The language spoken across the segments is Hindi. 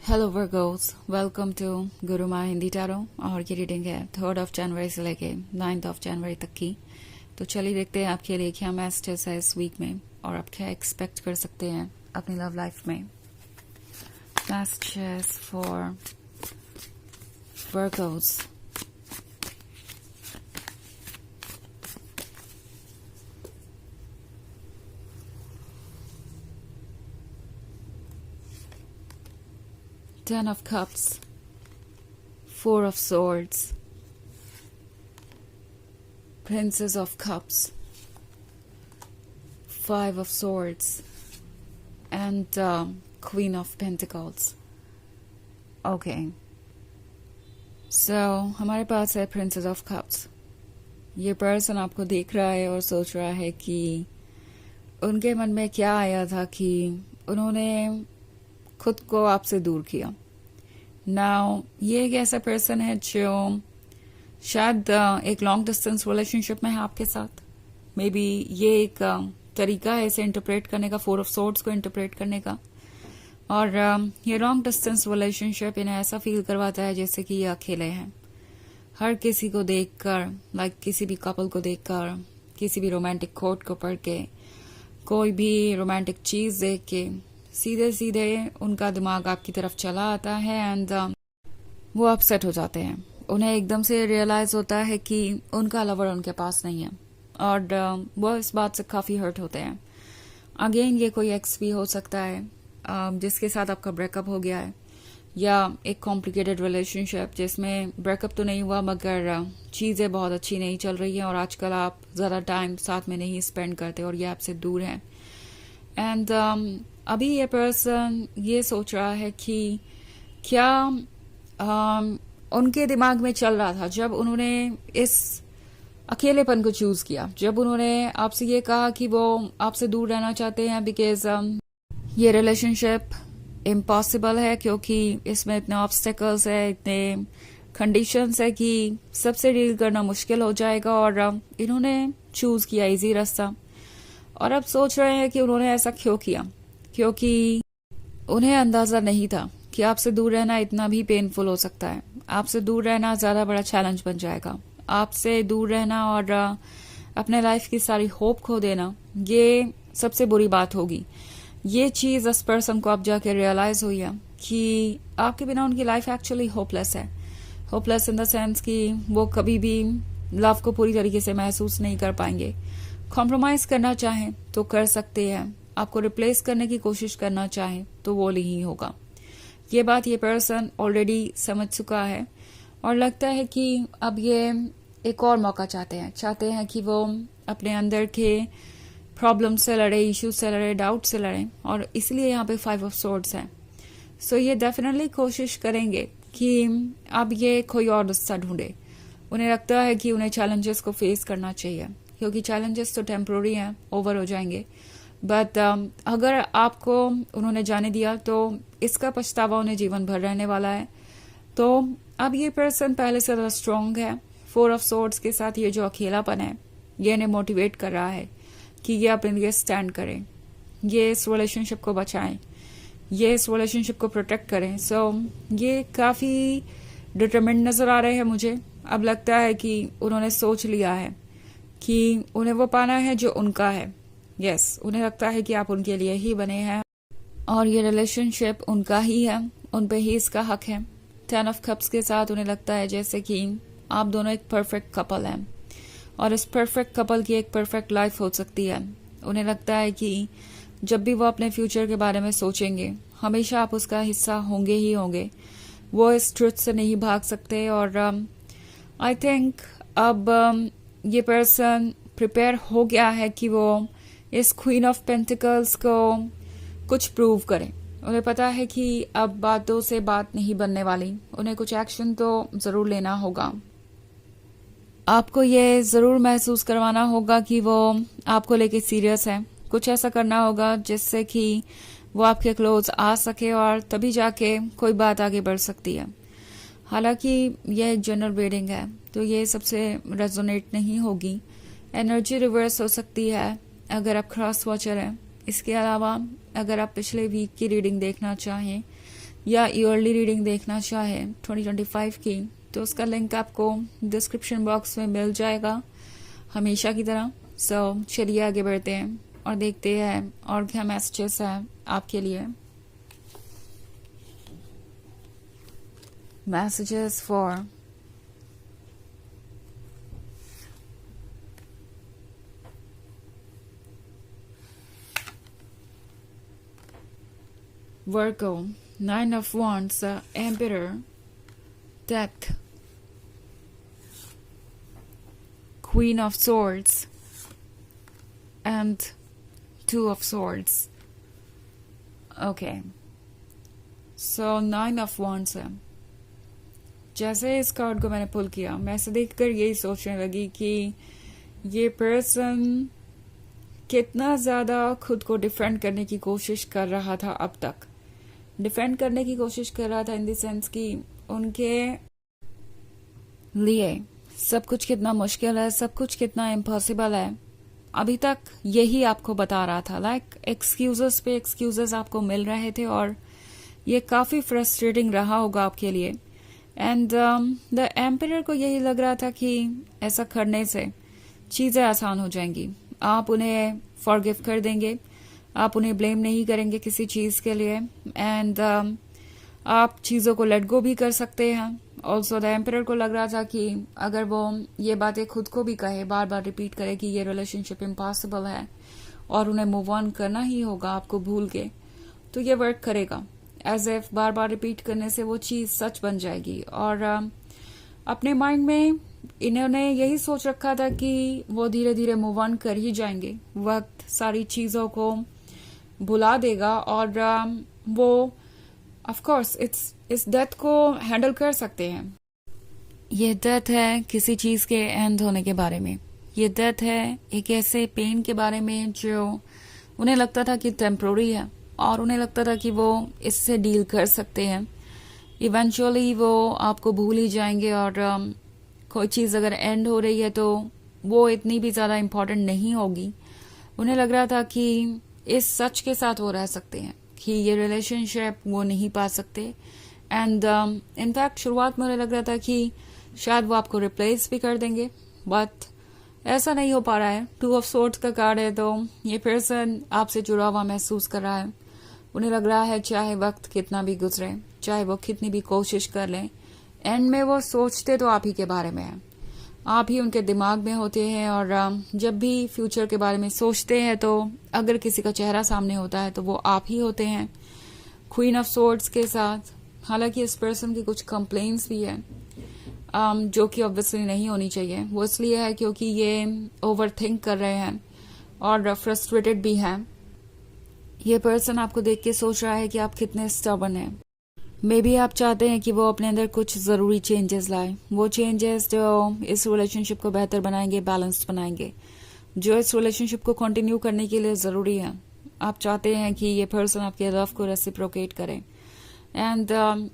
हेलो वर्गोस, वेलकम टू गुरु माँ हिंदी टैरो। और की रीडिंग है 3 जनवरी से लेके 9 जनवरी तक की। तो चलिए देखते हैं आपके लिए क्या मैसेजेस है इस वीक में और आप क्या एक्सपेक्ट कर सकते हैं अपनी लव लाइफ में। Messages for Virgo's. Ten of Cups, 4 of Swords, Princess of Cups, 5 of Swords, and Queen of Pentacles. Okay. So, हमारे पास है Princess of Cups. ये पर्सन आपको देख रहा है और सोच रहा है कि उनके मन में क्या आया था कि उन्होंने खुद को आपसे दूर किया। नाउ ये एक ऐसा पर्सन है जो शायद एक लॉन्ग डिस्टेंस रिलेशनशिप में है आपके साथ। मे बी ये एक तरीका है इसे इंटरप्रेट करने का, 4 ऑफ सोर्ड्स को इंटरप्रेट करने का। और ये लॉन्ग डिस्टेंस रिलेशनशिप इन्हें ऐसा फील करवाता है जैसे कि ये अकेले हैं। हर किसी को देखकर, लाइक किसी भी कपल को देखकर, किसी भी रोमांटिक कोट को पढ़ के, कोई भी रोमांटिक चीज देख के सीधे सीधे उनका दिमाग आपकी तरफ चला आता है एंड वो अपसेट हो जाते हैं। उन्हें एकदम से रियलाइज होता है कि उनका लवर उनके पास नहीं है और वो इस बात से काफी हर्ट होते हैं। अगेन ये कोई एक्स भी हो सकता है जिसके साथ आपका ब्रेकअप हो गया है, या एक कॉम्प्लिकेटेड रिलेशनशिप जिसमें ब्रेकअप तो नहीं हुआ मगर चीजें बहुत अच्छी नहीं चल रही हैं और आजकल आप ज्यादा टाइम साथ में नहीं स्पेंड करते और ये आपसे दूर है। एंड अभी ये पर्सन ये सोच रहा है कि क्या उनके दिमाग में चल रहा था जब उन्होंने इस अकेलेपन को चूज किया, जब उन्होंने आपसे ये कहा कि वो आपसे दूर रहना चाहते हैं बिकॉज ये रिलेशनशिप इम्पॉसिबल है क्योंकि इसमें इतने ऑब्स्टेकल्स है, इतने कंडीशंस है कि सबसे डील करना मुश्किल हो जाएगा और इन्होंने चूज किया इजी रास्ता। और अब सोच रहे हैं कि उन्होंने ऐसा क्यों किया, क्योंकि उन्हें अंदाजा नहीं था कि आपसे दूर रहना इतना भी पेनफुल हो सकता है। आपसे दूर रहना ज्यादा बड़ा चैलेंज बन जाएगा। आपसे दूर रहना और अपने लाइफ की सारी होप खो देना, ये सबसे बुरी बात होगी। ये चीज इस पर्सन को अब जाके रियलाइज हुई है कि आपके बिना उनकी लाइफ एक्चुअली होपलेस है। होपलेस इन द सेंस कि वो कभी भी लव को पूरी तरीके से महसूस नहीं कर पाएंगे। कॉम्प्रोमाइज करना चाहें तो कर सकते हैं, आपको रिप्लेस करने की कोशिश करना चाहें तो वो नहीं होगा। ये बात ये पर्सन ऑलरेडी समझ चुका है और लगता है कि अब ये एक और मौका चाहते हैं कि वो अपने अंदर के प्रॉब्लम से लड़े, इश्यूज से लड़े, डाउट से लड़े और इसलिए यहाँ पे 5 ऑफ सोर्ड्स है। सो ये डेफिनेटली कोशिश करेंगे कि अब ये कोई और रास्ता ढूंढे। उन्हें लगता है कि उन्हें चैलेंजेस को फेस करना चाहिए क्योंकि चैलेंजेस तो टेम्पोररी हैं, ओवर हो जाएंगे। बट अगर आपको उन्होंने जाने दिया तो इसका पछतावा उन्हें जीवन भर रहने वाला है। तो अब ये पर्सन पहले से ज्यादा स्ट्रांग है। 4 ऑफ सोर्ड्स के साथ ये जो अकेलापन है ये इन्हें मोटिवेट कर रहा है कि ये अपने लिए स्टैंड करें, ये इस रिलेशनशिप को बचाएं, ये इस रिलेशनशिप को प्रोटेक्ट करें। सो ये काफी डिटरमिन्ड नजर आ रहे हैं मुझे। अब लगता है कि उन्होंने सोच लिया है कि उन्हें वो पाना है जो उनका है। यस, उन्हें लगता है कि आप उनके लिए ही बने हैं और ये रिलेशनशिप उनका ही है, उन पे ही इसका हक है। 10 ऑफ कप्स के साथ उन्हें लगता है जैसे कि आप दोनों एक परफेक्ट कपल हैं और इस परफेक्ट कपल की एक परफेक्ट लाइफ हो सकती है। उन्हें लगता है कि जब भी वो अपने फ्यूचर के बारे में सोचेंगे हमेशा आप उसका हिस्सा होंगे ही होंगे। वो इस ट्रुथ से नहीं भाग सकते और आई थिंक अब ये पर्सन प्रिपेयर हो गया है कि वो इस क्वीन ऑफ पेंटिकल्स को कुछ प्रूव करें। उन्हें पता है कि अब बातों से बात नहीं बनने वाली, उन्हें कुछ एक्शन तो जरूर लेना होगा। आपको ये जरूर महसूस करवाना होगा कि वो आपको लेके सीरियस है। कुछ ऐसा करना होगा जिससे कि वो आपके क्लोज आ सके और तभी जाके कोई बात आगे बढ़ सकती है। हालांकि यह एक जनरल रीडिंग है तो ये सबसे रेजोनेट नहीं होगी। एनर्जी रिवर्स हो सकती है अगर आप क्रॉस वॉचर हैं। इसके अलावा अगर आप पिछले वीक की रीडिंग देखना चाहें या ईयरली रीडिंग देखना चाहे 2025 की, तो उसका लिंक आपको डिस्क्रिप्शन बॉक्स में मिल जाएगा हमेशा की तरह। सो चलिए आगे बढ़ते हैं और देखते हैं और क्या मैसेजेस है आपके लिए। Messages for Virgo, Nine of Wands, Emperor, Death, Queen of Swords, and Two of Swords. Okay. So Nine of Wands है। जैसे इस कार्ड को मैंने पुल किया, मैं इसे देखकर यही सोचने लगी कि ये पर्सन कितना ज्यादा खुद को डिफेंड करने की कोशिश कर रहा था अब तक। डिफेंड करने की कोशिश कर रहा था इन द सेंस कि उनके लिए सब कुछ कितना मुश्किल है, सब कुछ कितना इम्पॉसिबल है। अभी तक यही आपको बता रहा था, लाइक एक्सक्यूजेस पे एक्सक्यूजेस आपको मिल रहे थे और ये काफी फ्रस्ट्रेटिंग रहा होगा आपके लिए। एंड द एम्परर को यही लग रहा था कि ऐसा करने से चीजें आसान हो जाएंगी, आप उन्हें फॉरगिव कर देंगे, आप उन्हें ब्लेम नहीं करेंगे किसी चीज के लिए, एंड आप चीजों को लेट गो भी कर सकते हैं। ऑल्सो द एम्परर को लग रहा था कि अगर वो ये बातें खुद को भी कहे, बार बार रिपीट करे कि ये रिलेशनशिप इम्पॉसिबल है और उन्हें मूव ऑन करना ही होगा आपको भूल के, तो ये वर्क करेगा। एज इफ बार बार रिपीट करने से वो चीज सच बन जाएगी। और अपने माइंड में इन्होंने यही सोच रखा था कि वो धीरे धीरे मूव ऑन कर ही जाएंगे, वक्त सारी चीजों को भुला देगा और वो ऑफ कोर्स इस डेथ को हैंडल कर सकते हैं। ये डेथ है किसी चीज के एंड होने के बारे में, ये डेथ है एक ऐसे पेन के बारे में जो उन्हें लगता था कि टेम्पोररी है और उन्हें लगता था कि वो इससे डील कर सकते हैं। इवेंचुअली वो आपको भूल ही जाएंगे और कोई चीज अगर एंड हो रही है तो वो इतनी भी ज्यादा इम्पोर्टेंट नहीं होगी। उन्हें लग रहा था कि इस सच के साथ वो रह सकते हैं कि ये रिलेशनशिप वो नहीं पा सकते। एंड इनफैक्ट शुरुआत में उन्हें लग रहा था कि शायद वो आपको रिप्लेस भी कर देंगे, बट ऐसा नहीं हो पा रहा है। टू ऑफ सोर्ड्स का कार्ड है, तो ये पर्सन आपसे जुड़ा हुआ महसूस कर रहा है। उन्हें लग रहा है चाहे वक्त कितना भी गुजरे, चाहे वो कितनी भी कोशिश कर लें, एंड में वो सोचते तो आप ही के बारे में है, आप ही उनके दिमाग में होते हैं। और जब भी फ्यूचर के बारे में सोचते हैं तो अगर किसी का चेहरा सामने होता है तो वो आप ही होते हैं। क्वीन ऑफ सोर्ड्स के साथ हालांकि इस पर्सन की कुछ कंप्लेंट्स भी है जो कि ऑब्वियसली नहीं होनी चाहिए। वो इसलिए है क्योंकि ये ओवर थिंक कर रहे हैं और फ्रस्ट्रेटेड भी हैं। ये पर्सन आपको देख के सोच रहा है कि आप कितने स्टबर्न हैं। मे बी आप चाहते हैं कि वो अपने अंदर कुछ जरूरी चेंजेस लाए, वो चेंजेस जो इस रिलेशनशिप को बेहतर बनाएंगे, बैलेंस्ड बनाएंगे, जो इस रिलेशनशिप को कंटिन्यू करने के लिए जरूरी है। आप चाहते हैं कि ये पर्सन आपके लव को रेसिप्रोकेट करे। एंड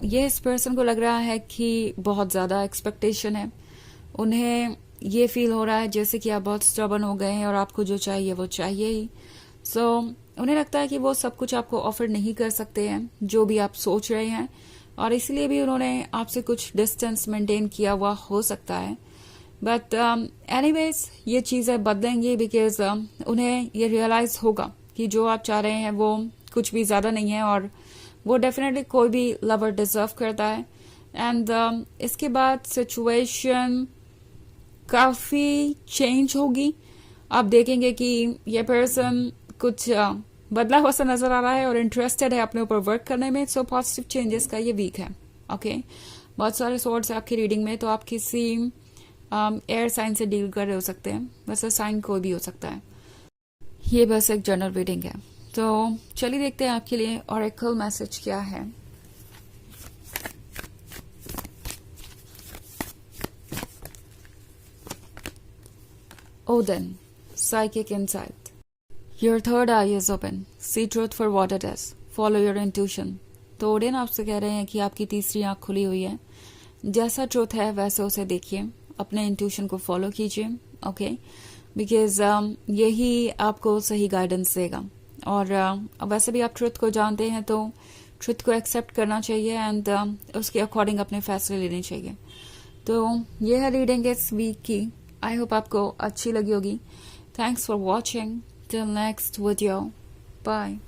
ये इस पर्सन को लग रहा है कि बहुत ज्यादा एक्सपेक्टेशन है। उन्हें ये फील हो रहा है जैसे कि आप बहुत स्टबर्न हो गए हैं और आपको जो चाहिए वो चाहिए ही। सो उन्हें लगता है कि वो सब कुछ आपको ऑफर नहीं कर सकते हैं जो भी आप सोच रहे हैं, और इसलिए भी उन्होंने आपसे कुछ डिस्टेंस मेंटेन किया हुआ हो सकता है। बट एनीवेज ये चीजें बदलेंगी बिकॉज उन्हें ये रियलाइज होगा कि जो आप चाह रहे हैं वो कुछ भी ज्यादा नहीं है और वो डेफिनेटली कोई भी लवर डिजर्व करता है। एंड इसके बाद सिचुएशन काफी चेंज होगी। आप देखेंगे कि ये पर्सन कुछ बदला हुआ सा नजर आ रहा है और इंटरेस्टेड है अपने ऊपर वर्क करने में। सो पॉजिटिव चेंजेस का ये वीक है। ओके बहुत सारे सोर्स है आपकी रीडिंग में, तो आप किसी एयर साइन से डील कर रहे हो सकते हैं, वैसे साइन कोई भी हो सकता है। ये बस एक जनरल रीडिंग है। तो चलिए देखते हैं आपके लिए ऑरेकल मैसेज क्या है। Odean, psychic insight. Your third eye is open. See truth for what it is. Follow your intuition. तो ओडेन आपसे कह रहे हैं कि आपकी तीसरी आंख खुली हुई है, जैसा ट्रूथ है वैसे उसे देखिए, अपने इंट्यूशन को फॉलो कीजिए। ओके बिकॉज यही आपको सही गाइडेंस देगा। और वैसे भी आप ट्रूथ को जानते हैं तो ट्रुथ को एक्सेप्ट करना चाहिए एंड उसके अकॉर्डिंग अपने फैसले लेने चाहिए। तो ये है रीडिंग इस वीक की। आई होप आपको अच्छी लगी होगी। Thanks for watching. Till next video, bye.